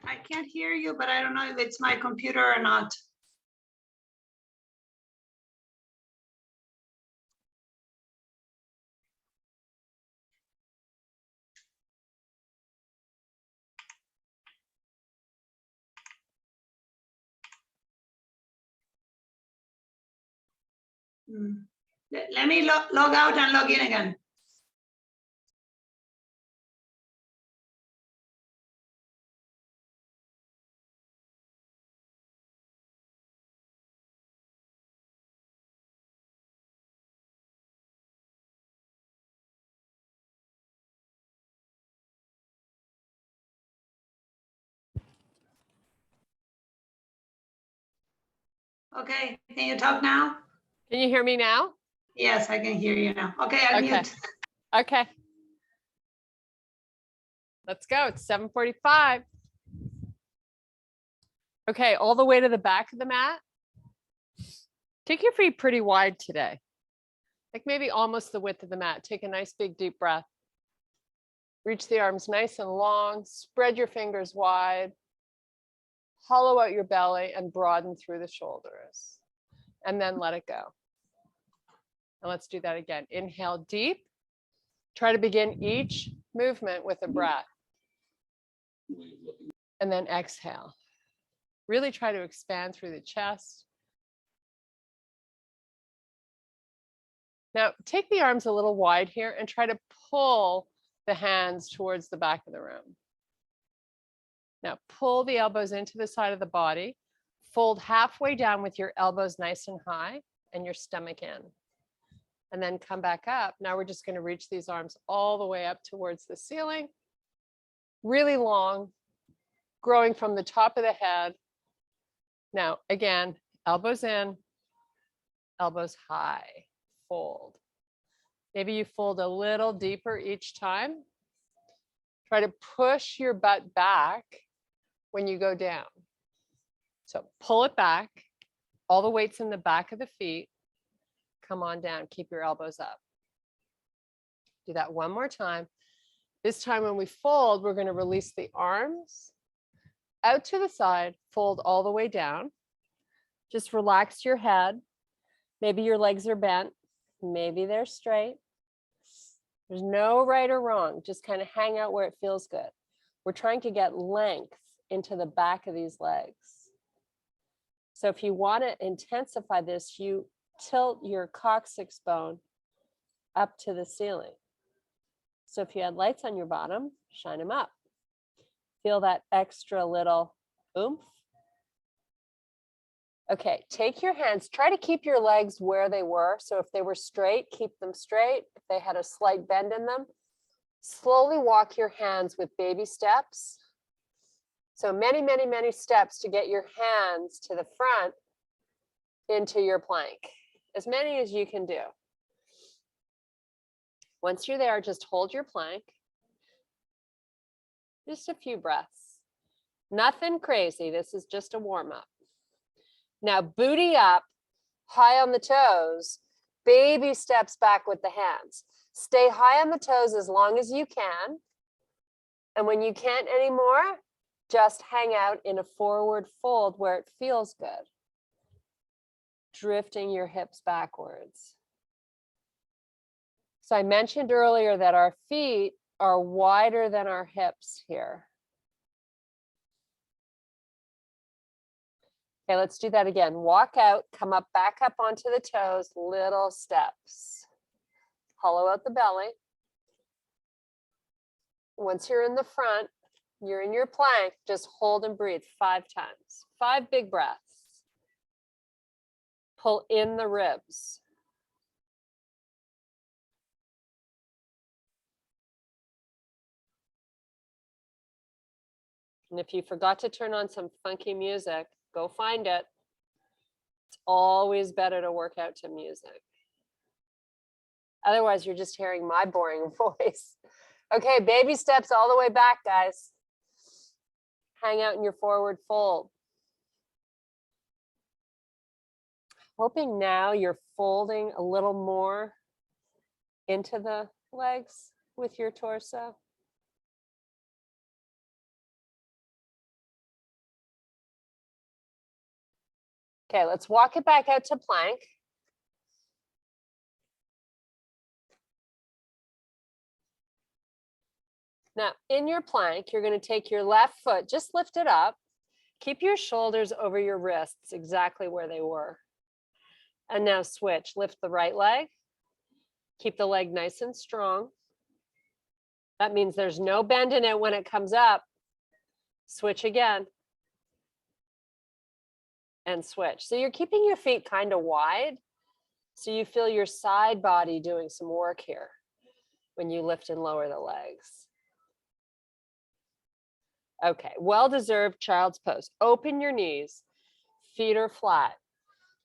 I can't hear you, but I don't know if it's my computer or not. Let me log out and log in again. Okay, can you talk now? Can you hear me now? Yes, I can hear you now. Okay, I'll mute. Okay. Let's go. It's 7:45. Okay, all the way to the back of the mat. Take your feet pretty wide today. Like maybe almost the width of the mat. Take a nice big deep breath. Reach the arms nice and long. Spread your fingers wide. Hollow out your belly and broaden through the shoulders. And then let it go. And let's do that again. Inhale deep. Try to begin each movement with a breath. And then exhale. Really try to expand through the chest. Now take the arms a little wide here and try to pull the hands towards the back of the room. Now pull the elbows into the side of the body. Fold halfway down with your elbows nice and high and your stomach in. And then come back up. Now we're just going to reach these arms all the way up towards the ceiling. Really long, growing from the top of the head. Now, again, elbows in, elbows high, fold. Maybe you fold a little deeper each time. Try to push your butt back when you go down. So pull it back, all the weight's in the back of the feet. Come on down, keep your elbows up. Do that one more time. This time when we fold, we're going to release the arms out to the side, fold all the way down. Just relax your head. Maybe your legs are bent, maybe they're straight. There's no right or wrong, just kind of hang out where it feels good. We're trying to get length into the back of these legs. So if you want to intensify this, you tilt your coccyx bone up to the ceiling. So if you had lights on your bottom, shine them up. Feel that extra little oomph. Okay, take your hands, try to keep your legs where they were. So if they were straight, keep them straight. If they had a slight bend in them, slowly walk your hands with baby steps. So many, many, many steps to get your hands to the front into your plank. As many as you can do. Once you're there, just hold your plank. Just a few breaths. Nothing crazy. This is just a warm-up. Now booty up, high on the toes, baby steps back with the hands. Stay high on the toes as long as you can. And when you can't anymore, just hang out in a forward fold where it feels good. Drifting your hips backwards. So I mentioned earlier that our feet are wider than our hips here. Okay, let's do that again. Walk out, come up, back up onto the toes, little steps. Hollow out the belly. Once you're in the front, you're in your plank, just hold and breathe 5 times. 5 big breaths. Pull in the ribs. And if you forgot to turn on some funky music, go find it. It's always better to work out to music. Otherwise, you're just hearing my boring voice. Okay, baby steps all the way back, guys. Hang out in your forward fold. Hoping now you're folding a little more into the legs with your torso. Okay, let's walk it back out to plank. Now, in your plank, you're going to take your left foot, just lift it up. Keep your shoulders over your wrists exactly where they were. And now switch. Lift the right leg. Keep the leg nice and strong. That means there's no bend in it when it comes up. Switch again. And switch. So you're keeping your feet kind of wide, so you feel your side body doing some work here when you lift and lower the legs. Okay, well-deserved child's pose. Open your knees, feet are flat.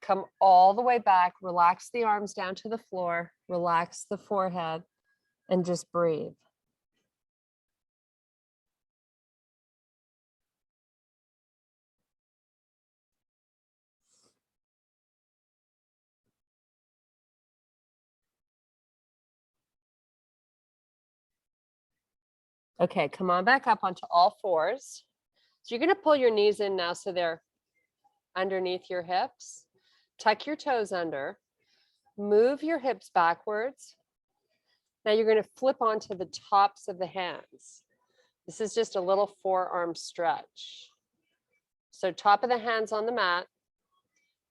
Come all the way back, relax the arms down to the floor, relax the forehead, and just breathe. Okay, come on back up onto all fours. So you're gonna pull your knees in now so they're underneath your hips. Tuck your toes under. Move your hips backwards. Now you're gonna flip onto the tops of the hands. This is just a little forearm stretch. So top of the hands on the mat.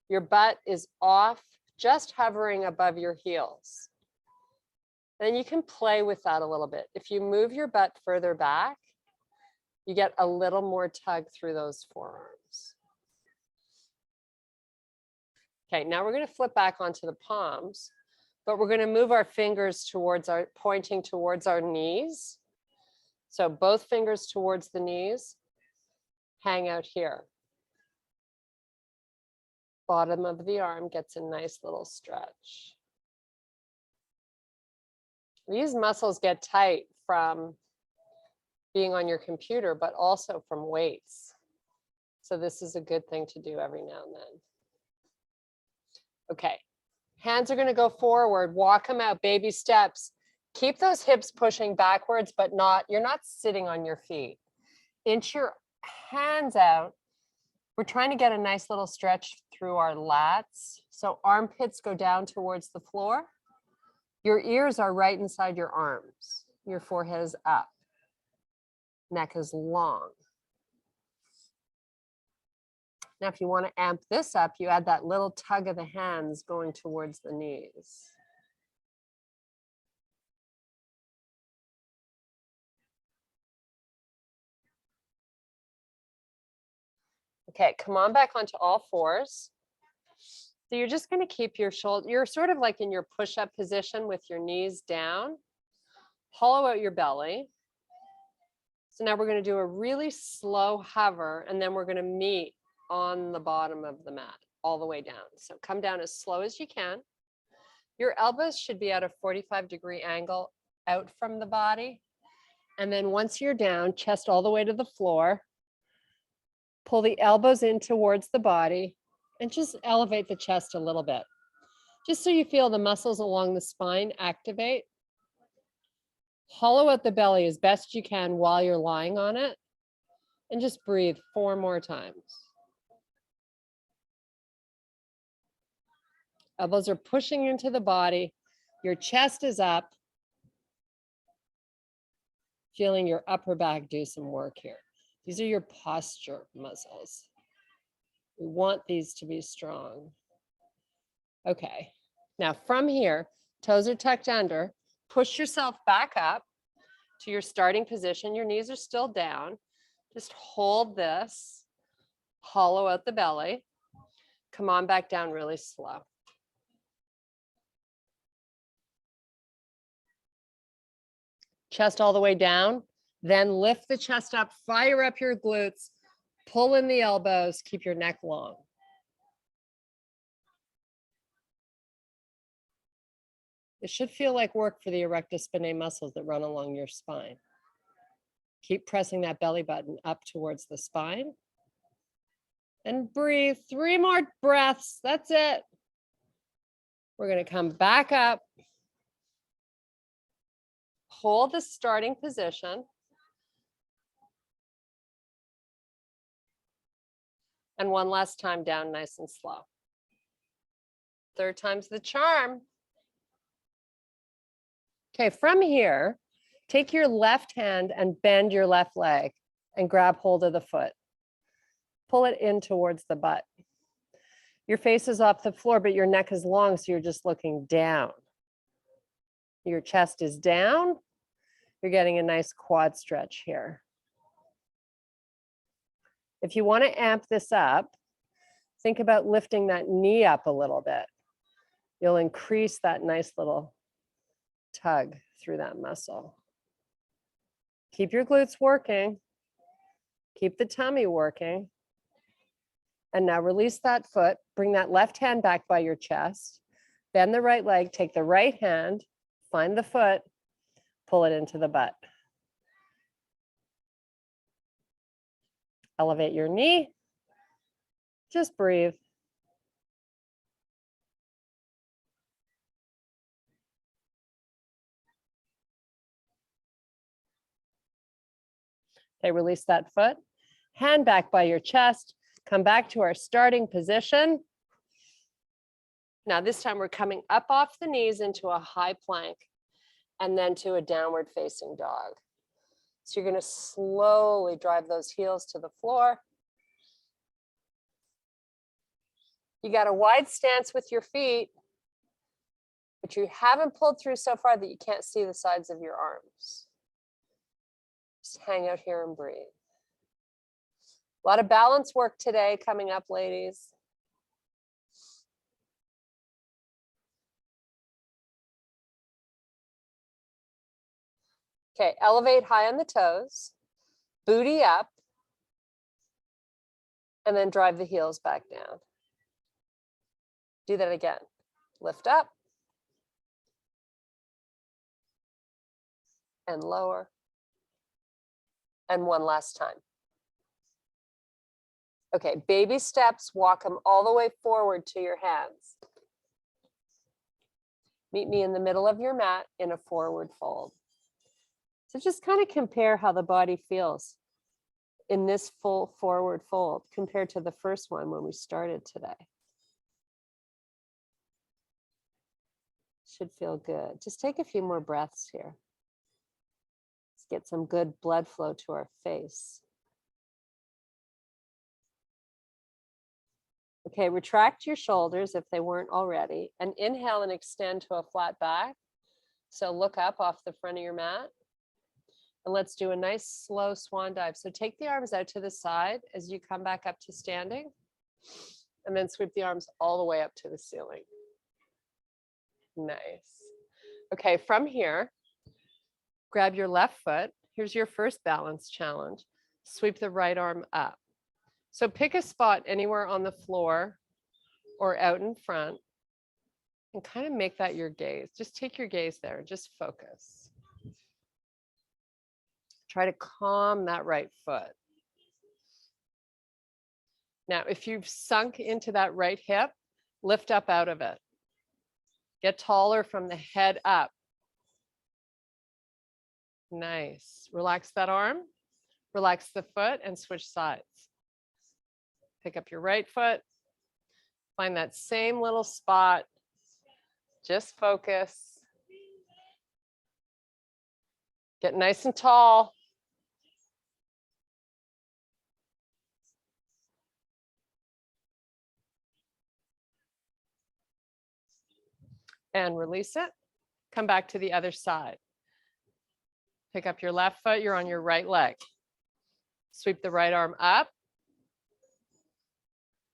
Your butt is off, just hovering above your heels. Then you can play with that a little bit. If you move your butt further back, you get a little more tug through those forearms. Okay, now we're going to flip back onto the palms, but we're going to move our fingers towards our, pointing towards our knees. So both fingers towards the knees, hang out here. Bottom of the arm gets a nice little stretch. These muscles get tight from being on your computer, but also from weights. So this is a good thing to do every now and then. Okay, hands are gonna go forward, walk them out, baby steps. Keep those hips pushing backwards, but you're not sitting on your feet. Inch your hands out. We're trying to get a nice little stretch through our lats. So armpits go down towards the floor. Your ears are right inside your arms. Your forehead is up. Neck is long. Now, if you want to amp this up, you add that little tug of the hands going towards the knees. Okay, come on back onto all fours. So you're just going to keep your shoulder, you're sort of like in your push-up position with your knees down. Hollow out your belly. So now we're going to do a really slow hover, and then we're going to meet on the bottom of the mat all the way down. So come down as slow as you can. Your elbows should be at a 45-degree angle out from the body. And then once you're down, chest all the way to the floor, pull the elbows in towards the body and just elevate the chest a little bit, just so you feel the muscles along the spine activate. Hollow out the belly as best you can while you're lying on it, and just breathe 4 more times. Elbows are pushing into the body. Your chest is up. Feeling your upper back do some work here. These are your posture muscles. We want these to be strong. Okay, now from here, toes are tucked under. Push yourself back up to your starting position. Your knees are still down. Just hold this. Hollow out the belly. Come on back down really slow. Chest all the way down, then lift the chest up, fire up your glutes, pull in the elbows, keep your neck long. It should feel like work for the erectus spinae muscles that run along your spine. Keep pressing that belly button up towards the spine. And breathe, 3 more breaths, that's it. We're gonna come back up. Hold the starting position. And one last time down, nice and slow. Third time's the charm. Okay, from here, take your left hand and bend your left leg and grab hold of the foot. Pull it in towards the butt. Your face is off the floor, but your neck is long, so you're just looking down. Your chest is down. You're getting a nice quad stretch here. If you want to amp this up, think about lifting that knee up a little bit. You'll increase that nice little tug through that muscle. Keep your glutes working. Keep the tummy working. And now release that foot. Bring that left hand back by your chest. Bend the right leg. Take the right hand. Find the foot. Pull it into the butt. Elevate your knee. Just breathe. Okay, release that foot. Hand back by your chest. Come back to our starting position. Now this time we're coming up off the knees into a high plank and then to a downward facing dog. So you're going to slowly drive those heels to the floor. You got a wide stance with your feet, but you haven't pulled through so far that you can't see the sides of your arms. Just hang out here and breathe. A lot of balance work today coming up, ladies. Okay, elevate high on the toes, booty up, and then drive the heels back down. Do that again. Lift up and lower. And one last time. Okay, baby steps, walk them all the way forward to your hands. Meet me in the middle of your mat in a forward fold. So just kind of compare how the body feels in this full forward fold compared to the first one when we started today. Should feel good. Just take a few more breaths here. Let's get some good blood flow to our face. Okay, retract your shoulders if they weren't already, and inhale and extend to a flat back. So look up off the front of your mat. And let's do a nice slow swan dive. So take the arms out to the side as you come back up to standing, and then sweep the arms all the way up to the ceiling. Nice. Okay, from here, grab your left foot. Here's your first balance challenge. Sweep the right arm up. So pick a spot anywhere on the floor or out in front and kind of make that your gaze. Just take your gaze there, just focus. Try to calm that right foot. Now, if you've sunk into that right hip, lift up out of it. Get taller from the head up. Nice. Relax that arm, relax the foot, and switch sides. Pick up your right foot, find that same little spot, just focus. Get nice and tall. And release it. Come back to the other side. Pick up your left foot, you're on your right leg. Sweep the right arm up.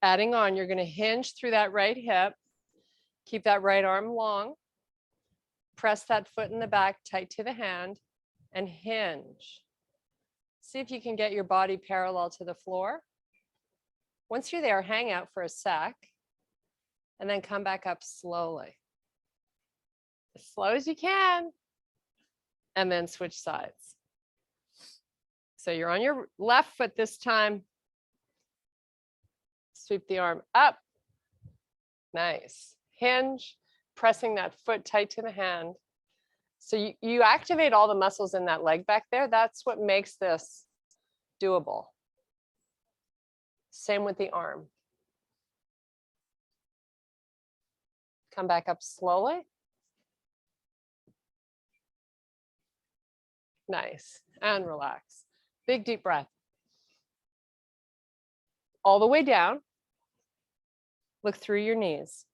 Adding on, you're going to hinge through that right hip. Keep that right arm long. Press that foot in the back tight to the hand and hinge. See if you can get your body parallel to the floor. Once you're there, hang out for a sec and then come back up slowly. As slow as you can, and then switch sides. So you're on your left foot this time. Sweep the arm up. Nice. Hinge, pressing that foot tight to the hand. So you activate all the muscles in that leg back there. That's what makes this doable. Same with the arm. Come back up slowly. Nice, and relax. Big deep breath. All the way down. Look through your knees.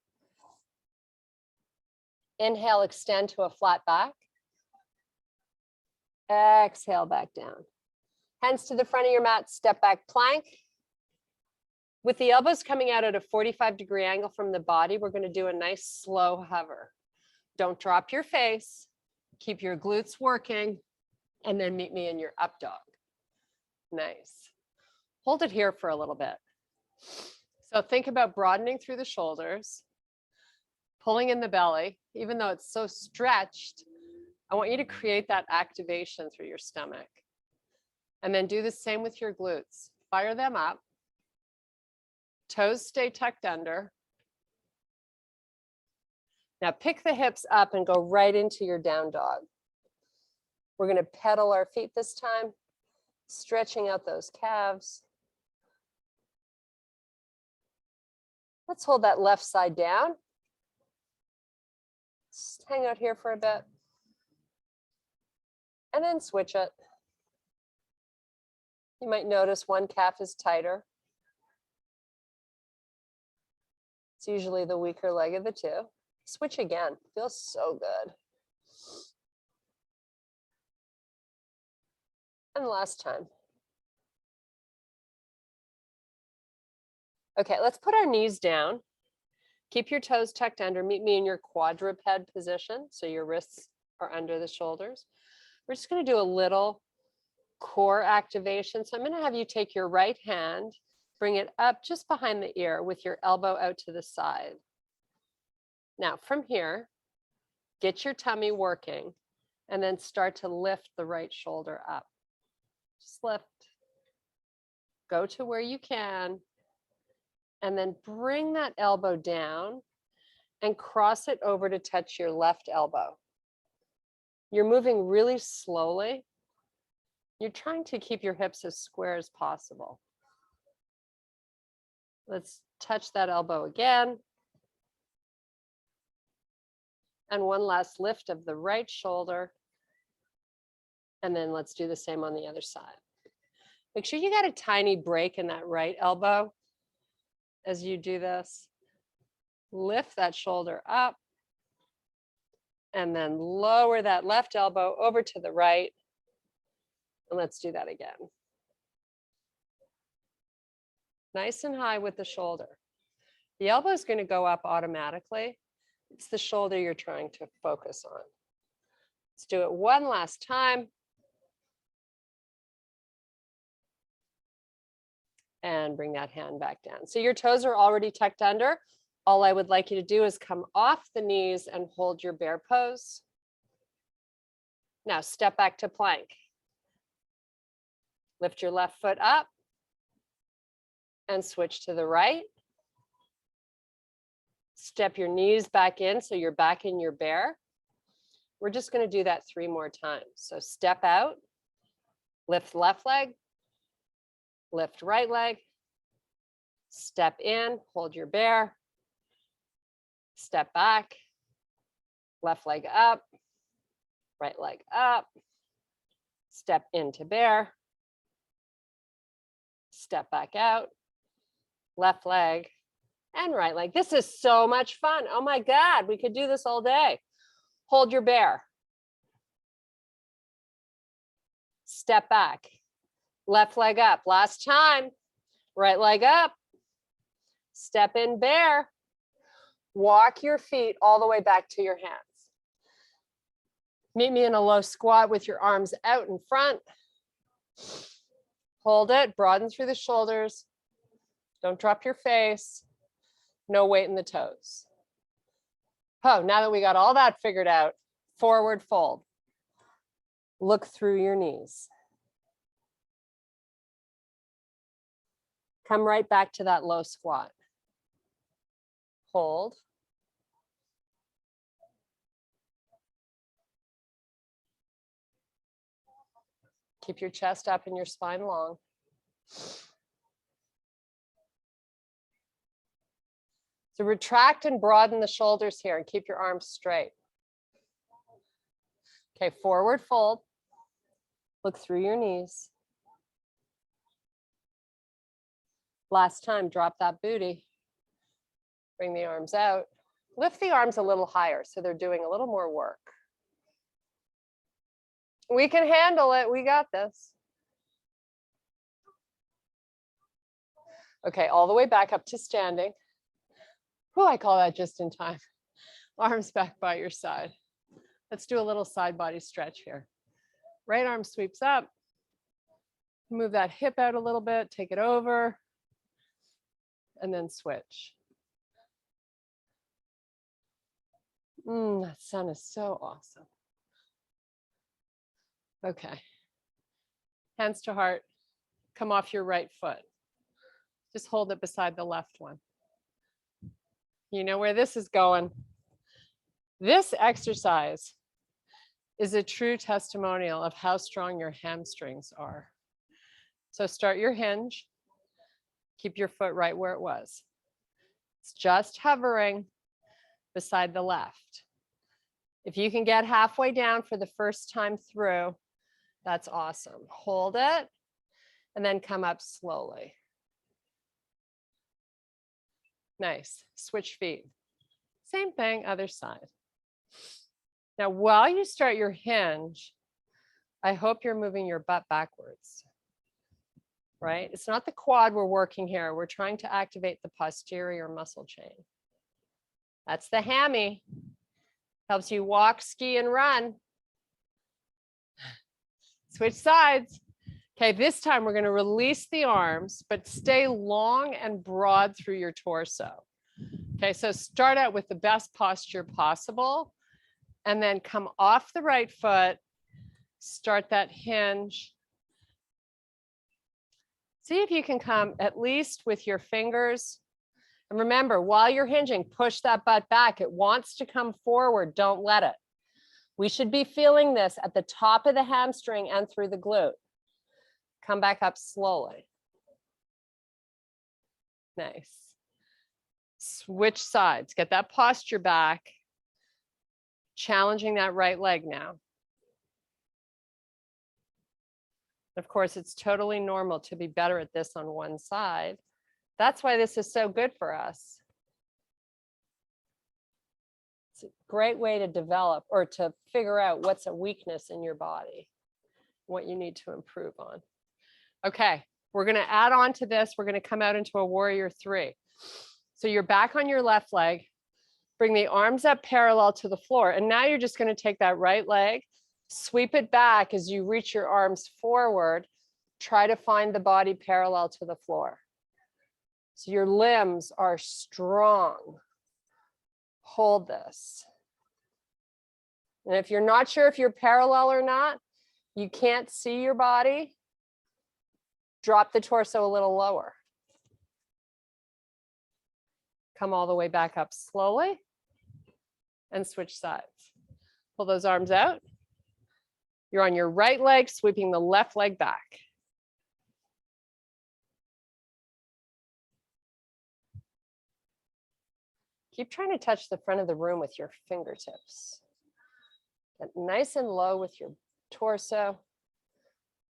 Inhale, extend to a flat back. Exhale, back down. Hands to the front of your mat, step back plank. With the elbows coming out at a 45-degree angle from the body, we're going to do a nice slow hover. Don't drop your face. Keep your glutes working, and then meet me in your up dog. Nice. Hold it here for a little bit. So think about broadening through the shoulders, pulling in the belly. Even though it's so stretched, I want you to create that activation through your stomach. And then do the same with your glutes. Fire them up. Toes stay tucked under. Now pick the hips up and go right into your down dog. We're going to pedal our feet this time, stretching out those calves. Let's hold that left side down. Just hang out here for a bit. And then switch it. You might notice one calf is tighter. It's usually the weaker leg of the two. Switch again. Feels so good. And last time. Okay, let's put our knees down. Keep your toes tucked under. Meet me in your quadruped position. So your wrists are under the shoulders. We're just going to do a little core activation. So I'm going to have you take your right hand, bring it up just behind the ear with your elbow out to the side. Now from here, get your tummy working and then start to lift the right shoulder up. Just lift. Go to where you can. And then bring that elbow down and cross it over to touch your left elbow. You're moving really slowly. You're trying to keep your hips as square as possible. Let's touch that elbow again. And one last lift of the right shoulder. And then let's do the same on the other side. Make sure you got a tiny break in that right elbow. As you do this, lift that shoulder up and then lower that left elbow over to the right. And let's do that again. Nice and high with the shoulder. The elbow is going to go up automatically. It's the shoulder you're trying to focus on. Let's do it one last time. And bring that hand back down. So your toes are already tucked under. All I would like you to do is come off the knees and hold your bear pose. Now step back to plank. Lift your left foot up and switch to the right. Step your knees back in so you're back in your bear. We're just going to do that 3 more times. So step out, lift left leg, lift right leg, step in, hold your bear, step back, left leg up, right leg up, step into bear, step back out, left leg, and right leg. This is so much fun. Oh my God, we could do this all day. Hold your bear. Step back. Left leg up. Last time. Right leg up. Step in bear. Walk your feet all the way back to your hands. Meet me in a low squat with your arms out in front. Hold it. Broaden through the shoulders. Don't drop your face. No weight in the toes. Oh, now that we got all that figured out, forward fold. Look through your knees. Come right back to that low squat. Hold. Keep your chest up and your spine long. So retract and broaden the shoulders here and keep your arms straight. Okay, forward fold. Look through your knees. Last time, drop that booty. Bring the arms out. Lift the arms a little higher so they're doing a little more work. We can handle it. We got this. Okay, all the way back up to standing. Oh, I call that just in time. Arms back by your side. Let's do a little side body stretch here. Right arm sweeps up. Move that hip out a little bit, take it over, and then switch. That sun is so awesome. Okay. Hands to heart. Come off your right foot. Just hold it beside the left one. You know where this is going. This exercise is a true testimonial of how strong your hamstrings are. So start your hinge. Keep your foot right where it was. It's just hovering beside the left. If you can get halfway down for the first time through, that's awesome. Hold it and then come up slowly. Nice. Switch feet. Same thing, other side. Now, while you start your hinge, I hope you're moving your butt backwards, right? It's not the quad we're working here. We're trying to activate the posterior muscle chain. That's the hammy. Helps you walk, ski, and run. Switch sides. Okay, this time we're going to release the arms, but stay long and broad through your torso. Okay, so start out with the best posture possible, and then come off the right foot, start that hinge. See if you can come at least with your fingers. And remember, while you're hinging, push that butt back. It wants to come forward. Don't let it. We should be feeling this at the top of the hamstring and through the glute. Come back up slowly. Nice. Switch sides. Get that posture back. Challenging that right leg now. Of course, it's totally normal to be better at this on one side. That's why this is so good for us. It's a great way to develop or to figure out what's a weakness in your body, what you need to improve on. Okay, we're going to add on to this. We're going to come out into a warrior three. So you're back on your left leg. Bring the arms up parallel to the floor. And now you're just going to take that right leg, sweep it back as you reach your arms forward. Try to find the body parallel to the floor. So your limbs are strong. Hold this. And if you're not sure if you're parallel or not, you can't see your body, drop the torso a little lower. Come all the way back up slowly and switch sides. Pull those arms out. You're on your right leg, sweeping the left leg back. Keep trying to touch the front of the room with your fingertips. Get nice and low with your torso,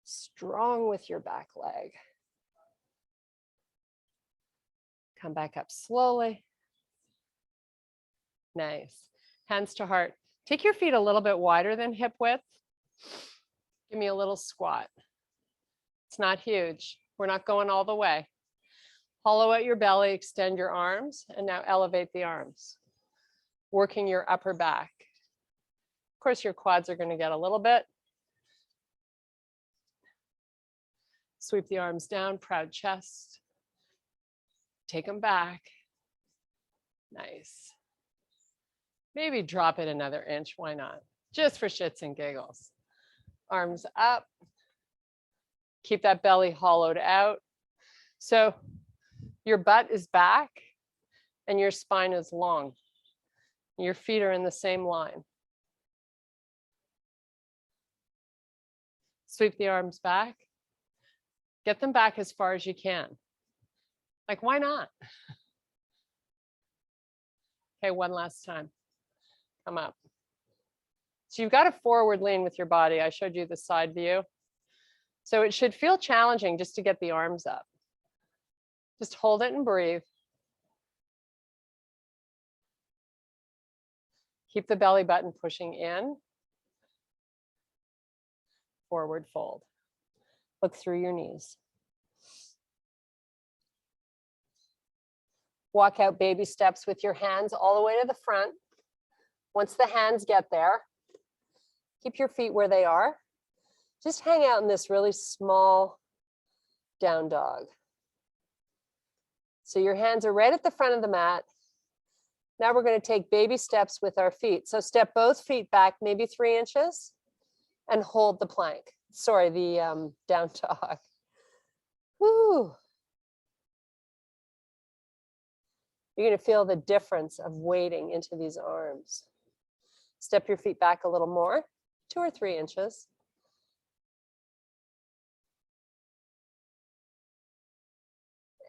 strong with your back leg. Come back up slowly. Nice. Hands to heart. Take your feet a little bit wider than hip width. Give me a little squat. It's not huge. We're not going all the way. Hollow out your belly, extend your arms, and now elevate the arms, working your upper back. Of course, your quads are going to get a little bit. Sweep the arms down, proud chest. Take them back. Nice. Maybe drop it another inch, why not? Just for shits and giggles. Arms up. Keep that belly hollowed out. So your butt is back and your spine is long. Your feet are in the same line. Sweep the arms back. Get them back as far as you can. Like, why not? Okay, one last time. Come up. So you've got a forward lean with your body. I showed you the side view. So it should feel challenging just to get the arms up. Just hold it and breathe. Keep the belly button pushing in. Forward fold. Look through your knees. Walk out baby steps with your hands all the way to the front. Once the hands get there, keep your feet where they are. Just hang out in this really small down dog. So your hands are right at the front of the mat. Now we're going to take baby steps with our feet. So step both feet back, maybe 3 inches, and hold the plank. Sorry, the down dog. Woo. You're going to feel the difference of weighting into these arms. Step your feet back a little more, 2 or 3 inches.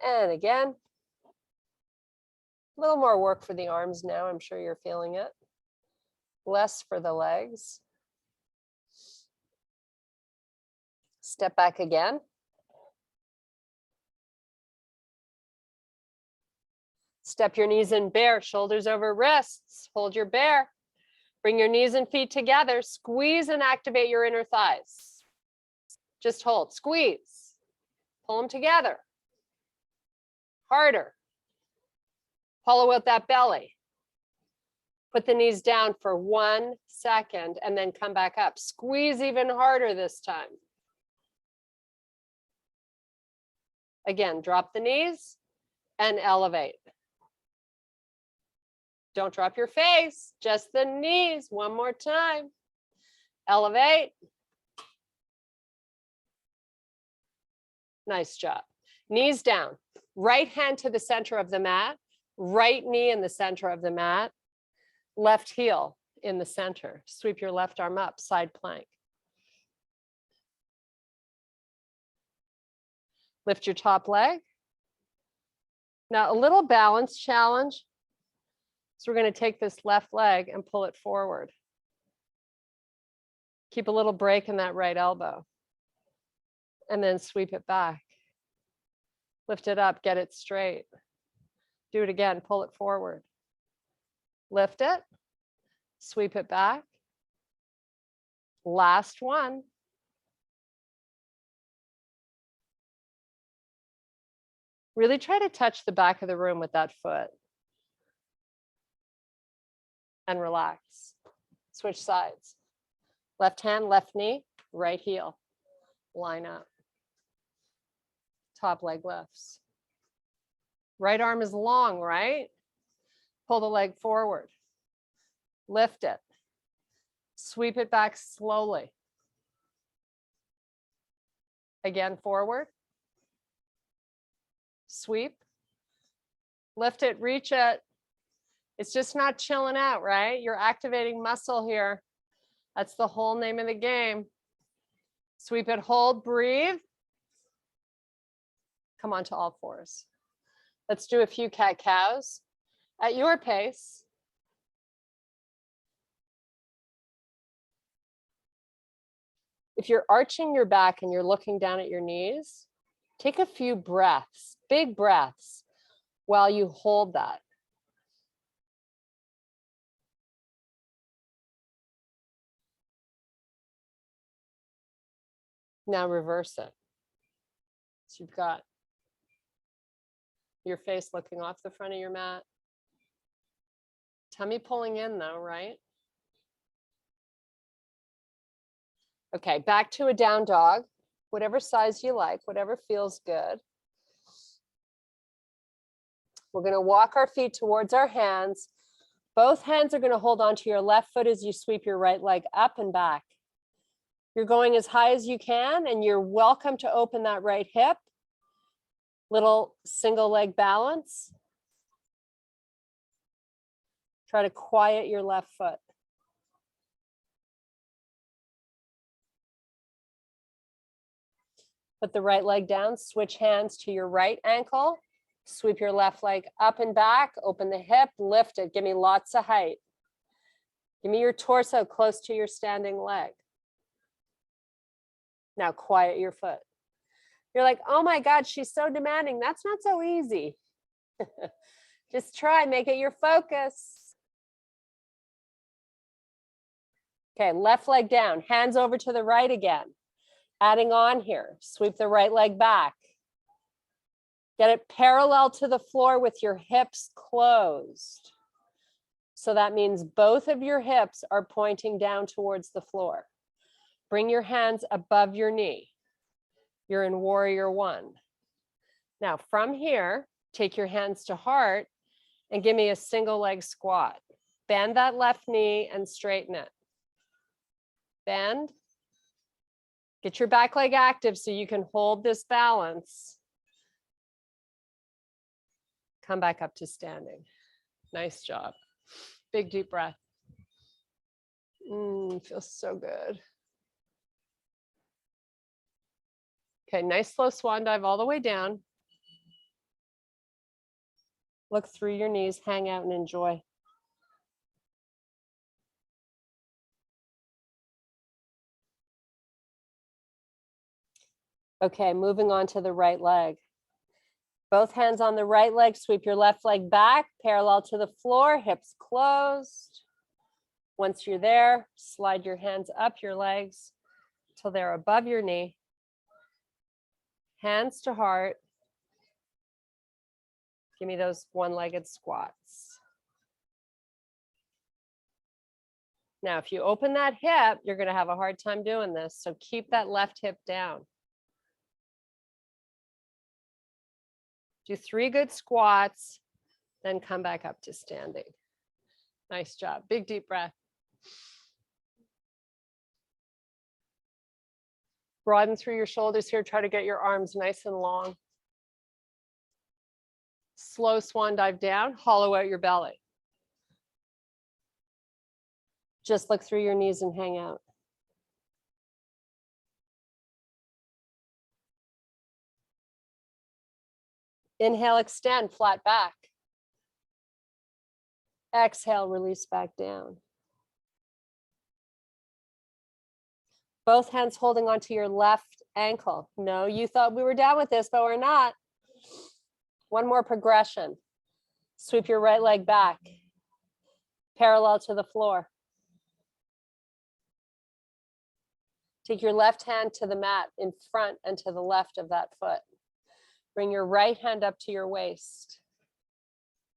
And again, a little more work for the arms now. I'm sure you're feeling it. Less for the legs. Step back again. Step your knees in bear, shoulders over wrists. Hold your bear. Bring your knees and feet together. Squeeze and activate your inner thighs. Just hold, squeeze. Pull them together. Harder. Hollow out that belly. Put the knees down for 1 second and then come back up. Squeeze even harder this time. Again, drop the knees and elevate. Don't drop your face, just the knees. One more time. Elevate. Nice job. Knees down. Right hand to the center of the mat. Right knee in the center of the mat. Left heel in the center. Sweep your left arm up, side plank. Lift your top leg. Now a little balance challenge. So we're going to take this left leg and pull it forward. Keep a little break in that right elbow. And then sweep it back. Lift it up, get it straight. Do it again, pull it forward. Lift it, sweep it back. Last one. Really try to touch the back of the room with that foot. And relax. Switch sides. Left hand, left knee, right heel. Line up. Top leg lifts. Right arm is long, right? Pull the leg forward. Lift it. Sweep it back slowly. Again, forward. Sweep. Lift it, reach it. It's just not chilling out, right? You're activating muscle here. That's the whole name of the game. Sweep it, hold, breathe. Come on to all fours. Let's do a few cat-cows at your pace. If you're arching your back and you're looking down at your knees, take a few breaths, big breaths, while you hold that. Now reverse it. So you've got your face looking off the front of your mat. Tummy pulling in though, right? Okay, back to a down dog, whatever size you like, whatever feels good. We're going to walk our feet towards our hands. Both hands are going to hold onto your left foot as you sweep your right leg up and back. You're going as high as you can, and you're welcome to open that right hip. Little single leg balance. Try to quiet your left foot. Put the right leg down, switch hands to your right ankle Sweep your left leg up and back, open the hip, lift it. Give me lots of height. Give me your torso close to your standing leg. Now quiet your foot. You're like, oh my God, she's so demanding. That's not so easy. Just try, make it your focus. Okay, left leg down, hands over to the right again. Adding on here, sweep the right leg back. Get it parallel to the floor with your hips closed. So that means both of your hips are pointing down towards the floor. Bring your hands above your knee. You're in warrior one. Now from here, take your hands to heart and give me a single leg squat. Bend that left knee and straighten it. Bend. Get your back leg active so you can hold this balance. Come back up to standing. Nice job. Big deep breath. Feels so good. Okay, nice slow swan dive all the way down. Look through your knees, hang out and enjoy. Okay, moving on to the right leg. Both hands on the right leg, sweep your left leg back, parallel to the floor, hips closed. Once you're there, slide your hands up your legs till they're above your knee. Hands to heart. Give me those one-legged squats. Now, if you open that hip, you're going to have a hard time doing this. So keep that left hip down. Do 3 good squats, then come back up to standing. Nice job. Big deep breath. Broaden through your shoulders here. Try to get your arms nice and long. Slow swan dive down, hollow out your belly. Just look through your knees and hang out. Inhale, extend, flat back. Exhale, release back down. Both hands holding onto your left ankle. No, you thought we were done with this, but we're not. One more progression. Sweep your right leg back, parallel to the floor. Take your left hand to the mat in front and to the left of that foot. Bring your right hand up to your waist.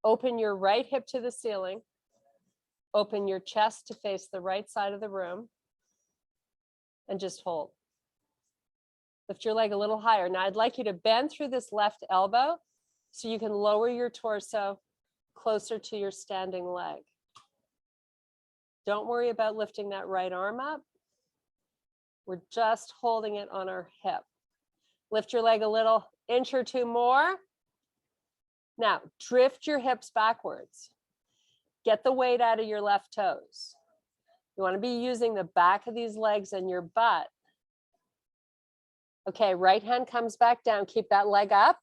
Open your right hip to the ceiling. Open your chest to face the right side of the room. And just hold. Lift your leg a little higher. Now I'd like you to bend through this left elbow so you can lower your torso closer to your standing leg. Don't worry about lifting that right arm up. We're just holding it on our hip. Lift your leg a little inch or two more. Now, drift your hips backwards. Get the weight out of your left toes. You want to be using the back of these legs and your butt. Okay, right hand comes back down. Keep that leg up.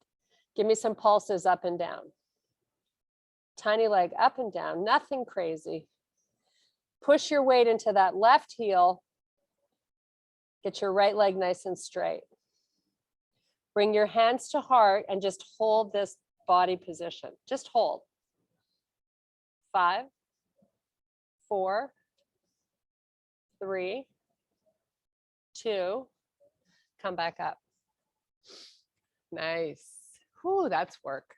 Give me some pulses up and down. Tiny leg up and down, nothing crazy. Push your weight into that left heel. Get your right leg nice and straight. Bring your hands to heart and just hold this body position. Just hold. 5, 4, 3, 2, come back up. Nice. Whew, that's work.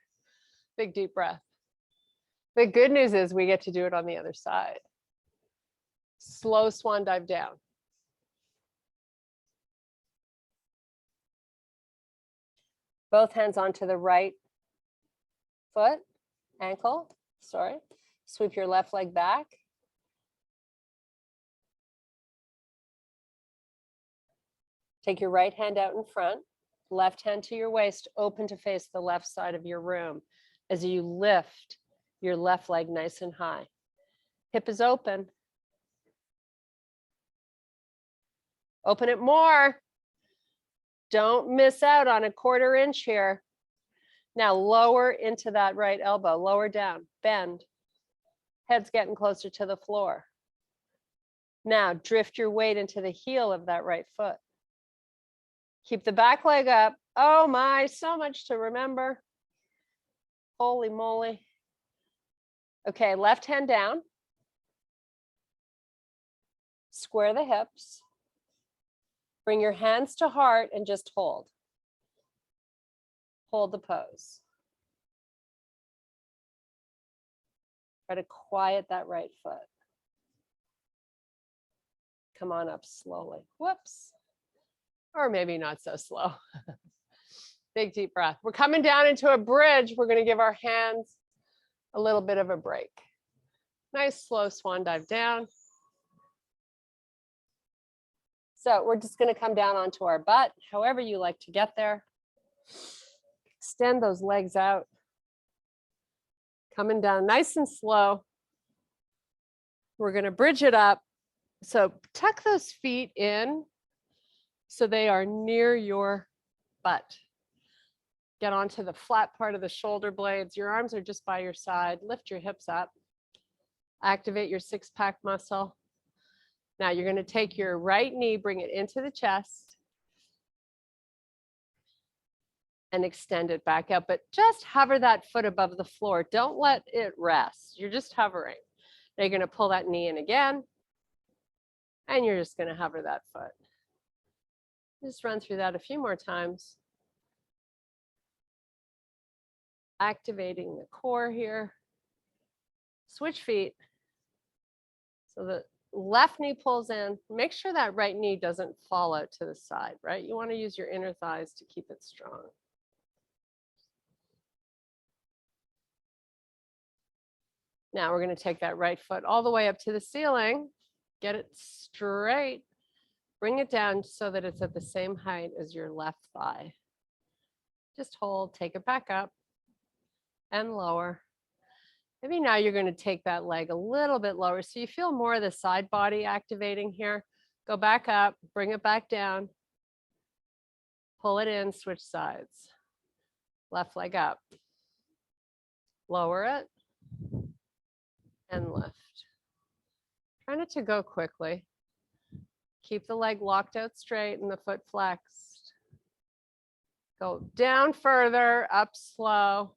Big deep breath. The good news is we get to do it on the other side. Slow swan dive down. Both hands onto the right foot, ankle, sorry. Sweep your left leg back. Take your right hand out in front, left hand to your waist, open to face the left side of your room as you lift your left leg nice and high. Hip is open. Open it more. Don't miss out on a 1/4 inch here. Now lower into that right elbow, lower down, bend. Head's getting closer to the floor. Now drift your weight into the heel of that right foot. Keep the back leg up. Oh my, so much to remember. Holy moly. Okay, left hand down. Square the hips. Bring your hands to heart and just hold. Hold the pose. Try to quiet that right foot. Come on up slowly. Whoops. Or maybe not so slow. Big deep breath. We're coming down into a bridge. We're going to give our hands a little bit of a break. Nice slow swan dive down. So we're just going to come down onto our butt, however you like to get there. Extend those legs out. Coming down nice and slow. We're going to bridge it up. So tuck those feet in so they are near your butt. Get onto the flat part of the shoulder blades. Your arms are just by your side. Lift your hips up. Activate your six-pack muscle. Now you're going to take your right knee, bring it into the chest, and extend it back out. But just hover that foot above the floor. Don't let it rest. You're just hovering. Now you're going to pull that knee in again, and you're just going to hover that foot. Just run through that a few more times. Activating the core here. Switch feet. So the left knee pulls in. Make sure that right knee doesn't fall out to the side, right? You want to use your inner thighs to keep it strong. Now we're going to take that right foot all the way up to the ceiling. Get it straight. Bring it down so that it's at the same height as your left thigh. Just hold, take it back up and lower. Maybe now you're going to take that leg a little bit lower so you feel more of the side body activating here. Go back up, bring it back down. Pull it in, switch sides. Left leg up. Lower it and lift. Try not to go quickly. Keep the leg locked out straight and the foot flexed. Go down further, up slow.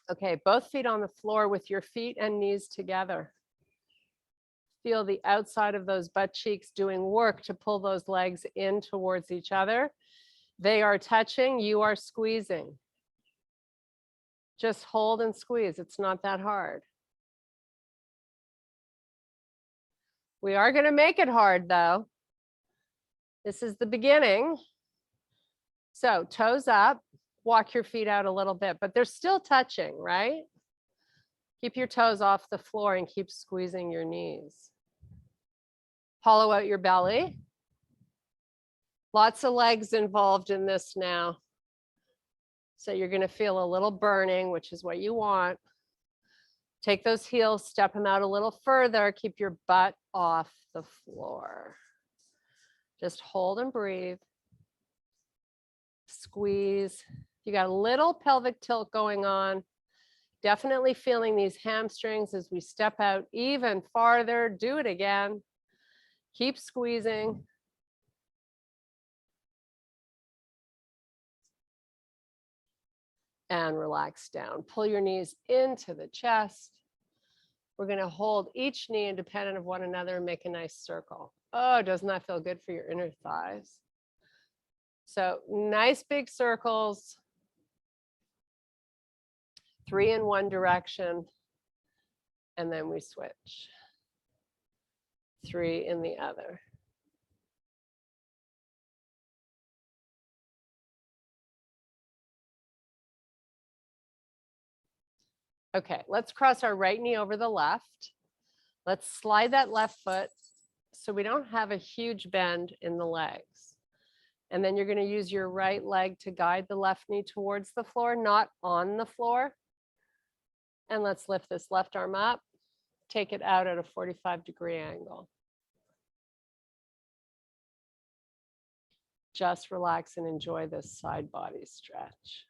Okay, both feet on the floor with your feet and knees together. Feel the outside of those butt cheeks doing work to pull those legs in towards each other. They are touching, you are squeezing. Just hold and squeeze, it's not that hard. We are going to make it hard though. This is the beginning. So toes up, walk your feet out a little bit, but they're still touching, right? Keep your toes off the floor and keep squeezing your knees. Hollow out your belly. Lots of legs involved in this now. So you're going to feel a little burning, which is what you want. Take those heels, step them out a little further. Keep your butt off the floor. Just hold and breathe. Squeeze. You got a little pelvic tilt going on. Definitely feeling these hamstrings as we step out even farther. Do it again. Keep squeezing. And relax down. Pull your knees into the chest. We're going to hold each knee independent of one another and make a nice circle. Oh, doesn't that feel good for your inner thighs? So nice big circles. 3 in one direction. And then we switch. 3 in the other. Okay, let's cross our right knee over the left. Let's slide that left foot so we don't have a huge bend in the legs. And then you're going to use your right leg to guide the left knee towards the floor, not on the floor. And let's lift this left arm up, take it out at a 45-degree angle. Just relax and enjoy this side body stretch.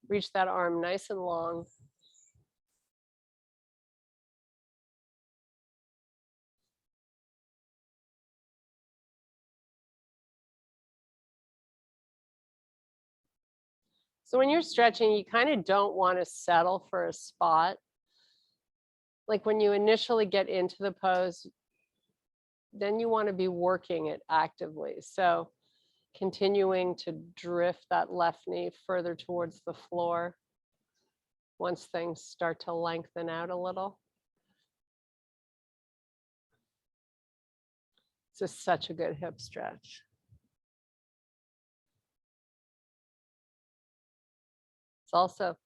Reach that arm nice and long. So when you're stretching, you kind of don't want to settle for a spot. Like when you initially get into the pose, then you want to be working it actively. So continuing to drift that left knee further towards the floor once things start to lengthen out a little. This is such a good hip stretch. It's also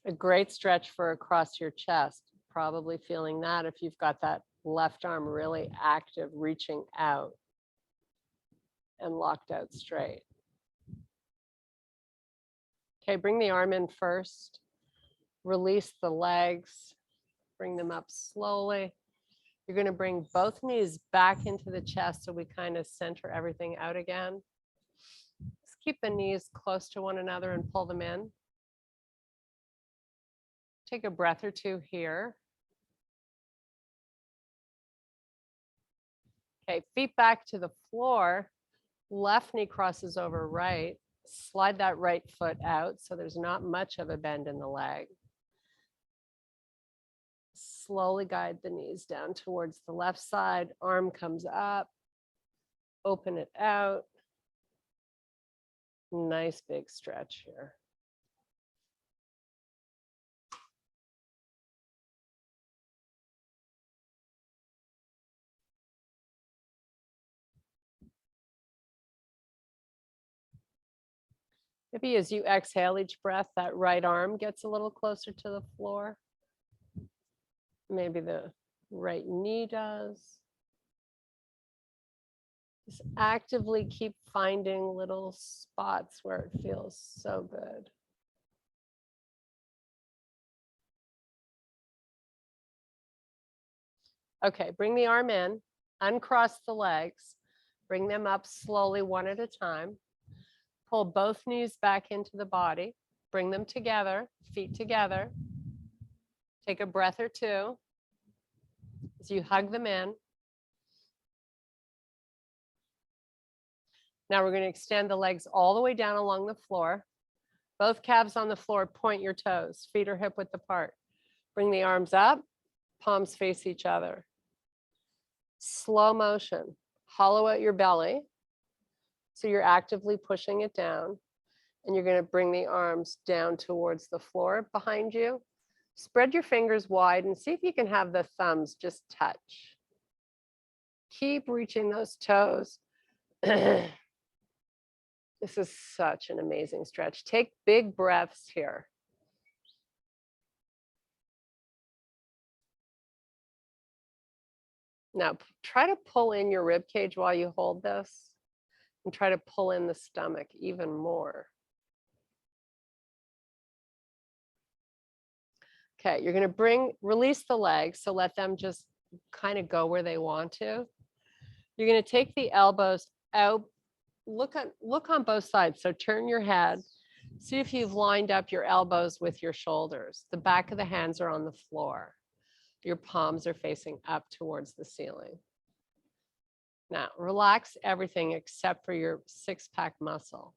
a great stretch for across your chest. Probably feeling that if you've got that left arm really active, reaching out and locked out straight. Okay, bring the arm in first. Release the legs. Bring them up slowly. You're going to bring both knees back into the chest so we kind of center everything out again. Just keep the knees close to one another and pull them in. Take a breath or two here. Okay, feet back to the floor. Left knee crosses over right. Slide that right foot out so there's not much of a bend in the leg. Slowly guide the knees down towards the left side. Arm comes up. Open it out. Nice big stretch here. Maybe as you exhale each breath, that right arm gets a little closer to the floor. Maybe the right knee does. Just actively keep finding little spots where it feels so good. Okay, bring the arm in, uncross the legs, bring them up slowly one at a time. Pull both knees back into the body, bring them together, feet together. Take a breath or two as you hug them in. Now we're going to extend the legs all the way down along the floor. Both calves on the floor, point your toes, feet are hip width apart. Bring the arms up, palms face each other. Slow motion, hollow out your belly. So you're actively pushing it down, and you're going to bring the arms down towards the floor behind you. Spread your fingers wide and see if you can have the thumbs just touch. Keep reaching those toes. This is such an amazing stretch. Take big breaths here. Now try to pull in your rib cage while you hold this. And try to pull in the stomach even more. Okay, you're going to release the legs, so let them just kind of go where they want to. You're going to take the elbows out, look on both sides. So turn your head, see if you've lined up your elbows with your shoulders. The back of the hands are on the floor. Your palms are facing up towards the ceiling. Now, relax everything except for your six-pack muscle.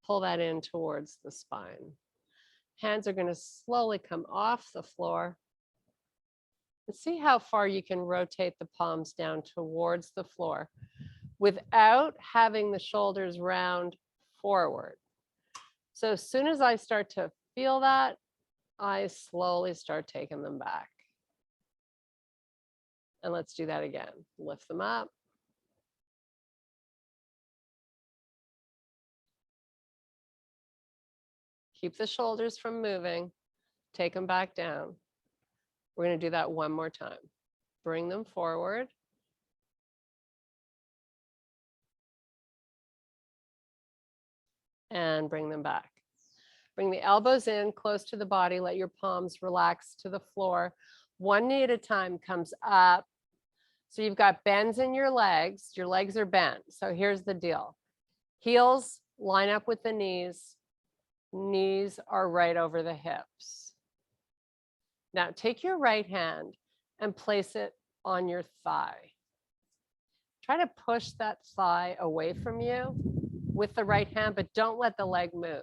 Pull that in towards the spine. Hands are going to slowly come off the floor. And see how far you can rotate the palms down towards the floor without having the shoulders round forward. So as soon as I start to feel that, I slowly start taking them back. And let's do that again. Lift them up. Keep the shoulders from moving. Take them back down. We're going to do that one more time. Bring them forward. And bring them back. Bring the elbows in close to the body. Let your palms relax to the floor. one knee at a time comes up. So you've got bends in your legs are bent. So here's the deal. Heels line up with the knees. Knees are right over the hips. Now take your right hand and place it on your thigh. Try to push that thigh away from you with the right hand, but don't let the leg move.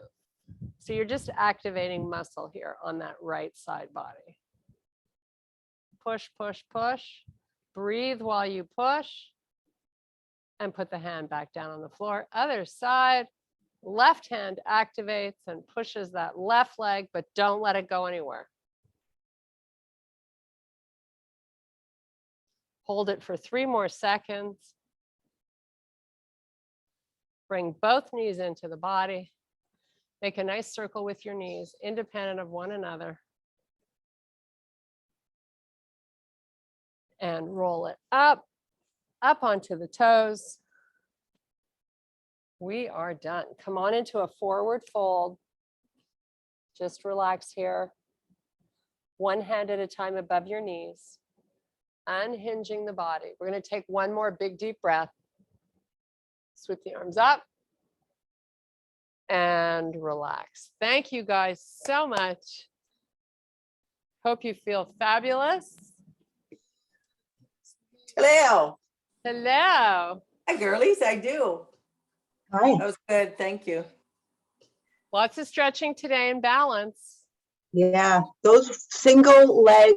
So you're just activating muscle here on that right side body. Push, push, push. Breathe while you push. And put the hand back down on the floor. Other side. Left hand activates and pushes that left leg, but don't let it go anywhere. Hold it for 3 more seconds. Bring both knees into the body. Make a nice circle with your knees, independent of one another. And roll it up onto the toes. We are done. Come on into a forward fold. Just relax here. One hand at a time above your knees. Unhinging the body. We're going to take one more big deep breath. Sweep the arms up. And relax. Thank you guys so much. Hope you feel fabulous. Hello. Hello. Hi, girlies. I do. Hi. That was good. Thank you. Lots of stretching today and balance. Yeah, those single leg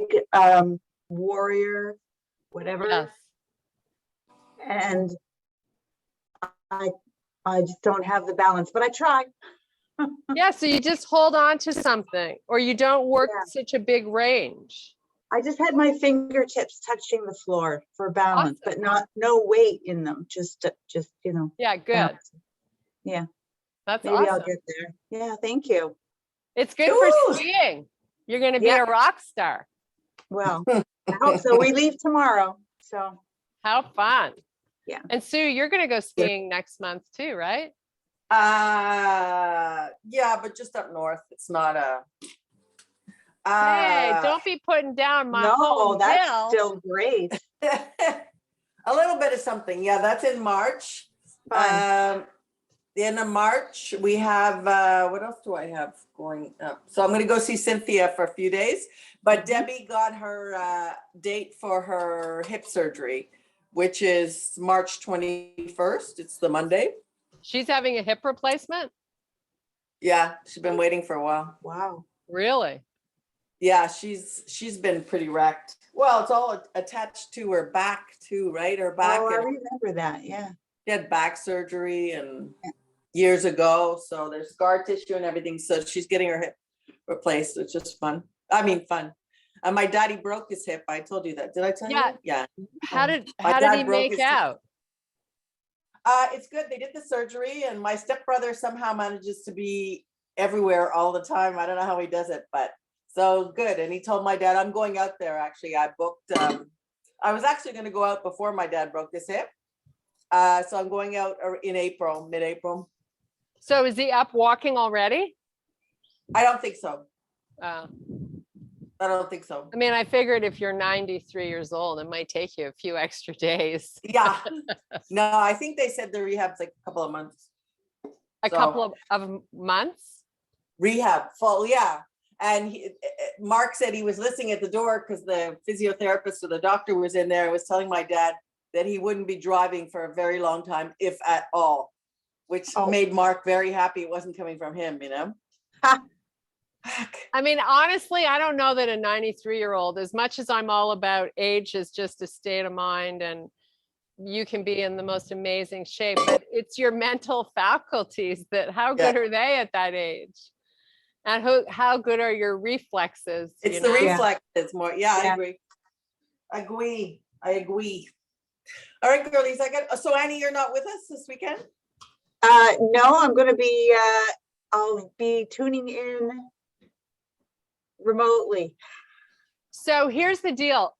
warrior, whatever. Yes. And I just don't have the balance, but I try. Yeah, so you just hold on to something or you don't work Yeah. such a big range. I just had my fingertips touching the floor for balance, Awesome. but no weight in them. Just you know. Yeah, good. balance. Yeah, That's maybe I'll awesome. get there. Yeah, thank you. It's good Ooh. for skiing. You're going to be Yeah. a rock star. Well, I hope so. We leave tomorrow, so How fun. Yeah. And Sue, you're going to go skiing next month too, right? Yeah, but just up north. It's not a. Hey, don't be putting down my no, home that's hill. still great. a little bit of something. Yeah, that's in March. Fun. The end of March, we have, what else do I have going up? So I'm going to go see Cynthia for a few days, but Mhm. Debbie got her date for her hip surgery, which is March 21st. It's the Monday. She's having a hip replacement? Yeah, she's been waiting for a while. Wow. Really? Yeah, she's been pretty wrecked. Well, it's all attached to her back too, right? Her back. Oh, I and remember that. Yeah. she had back surgery and years ago, so there's scar tissue and everything. So she's getting her hip replaced, which is fun. I mean, fun. My daddy broke his hip. I told you that. Did I tell Yeah. you? Yeah. How did My he dad broke make his hip. out? It's good. They did the surgery, and my stepbrother somehow manages to be everywhere all the time. I don't know how he does it, but so good. And he told my dad, I'm going out there. Actually, I booked. I was actually going to go out before my dad broke his hip. So I'm going out in April, mid-April. So is he up walking already? I don't think so. Uh, I don't think so. I mean, I figured if you're 93 years old, it might take you a few extra days. Yeah. No, I think they said the rehab's like a couple of months. A So- couple of months? Rehab, full, yeah. And Mark said he was listening at the door because the physiotherapist or the doctor was in there and was telling my dad that he wouldn't be driving for a very long time, if at all, which made Mark very happy it wasn't coming from him, you know? I mean, honestly, I don't know that a 93-year-old, as much as I'm all about age is just a state of mind and you can be in the most amazing shape, but it's your mental faculties that how good are they at that age? And how good are your reflexes? It's you the know? reflexes more. Yeah, I agree. I agree. All right, girlies, so Annie, you're not with us this weekend? No, I'm going to be, I'll be tuning in remotely. So here's the deal.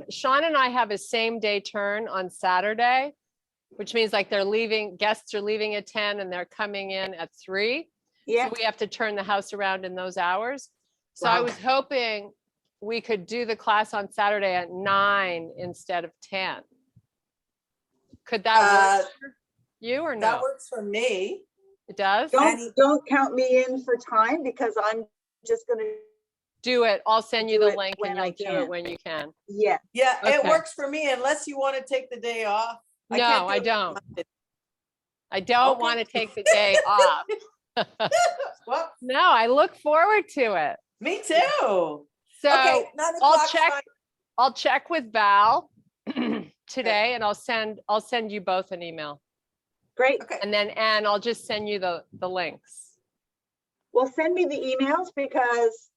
Sean and I have a same day turn on Saturday, which means like guests are leaving at 10 and they're coming in at 3. Yeah. So we have to turn the house around in those hours. So I Wow. was hoping we could do the class on Saturday at 9 instead of 10. Could that work for you or That no? works for me. It does? Don't count me in for time because I'm just gonna, Do it. I'll send you Do the it link and when you'll I do it can. when you can. yeah. Yeah, it Okay. works for me unless you want to take the day off. No, can't do I it on don't. Monday. I don't Okay. want to take the day off. Well, No, I look forward to it. me too. So Okay, 9 I'll o'clock's check. fine. I'll check with Val today and I'll send you both an email. Great. Okay. And then Anne, I'll just send you the links. Well, send me the emails because,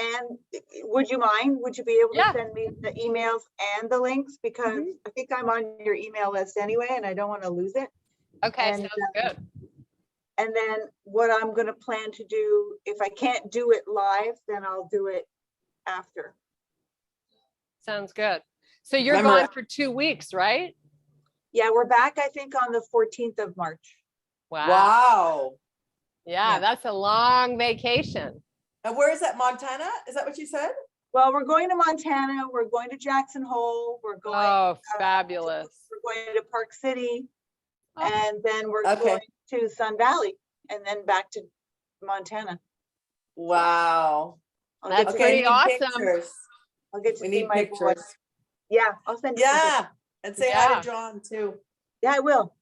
and would you mind? Would you be able Yeah. to send me the emails and the links? Because I think I'm on your email list anyway, and I don't want to lose it. Okay, And, sounds good. And then what I'm gonna plan to do, if I can't do it live, then I'll do it after. Sounds good. So you're Remember- gone for 2 weeks, right? Yeah, we're back, I think, on the 14th of March. Wow. Wow. Yeah, Yeah. that's a long vacation. And where is that, Montana? Is that what you said? Well, we're going to Montana, we're going to Jackson Hole, we're going, Oh, fabulous. we're going to Park City, Oh. and then we're Okay. going to Sun Valley, and then back to Montana. Wow. I'll That's get to Okay, pretty we need awesome. pictures. I'll get to We see need my boy. pictures. Yeah, I'll send you. some pictures. Yeah, and say hi Yeah. to John too. Yeah, I will.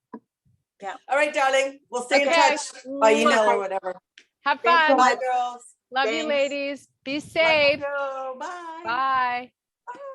All right, darling, we'll stay in Okay. touch by email or Mwah. whatever. Have Thanks so fun. much. Bye, girls. Love you, Thanks. ladies. Be Love safe. you. Bye. Bye.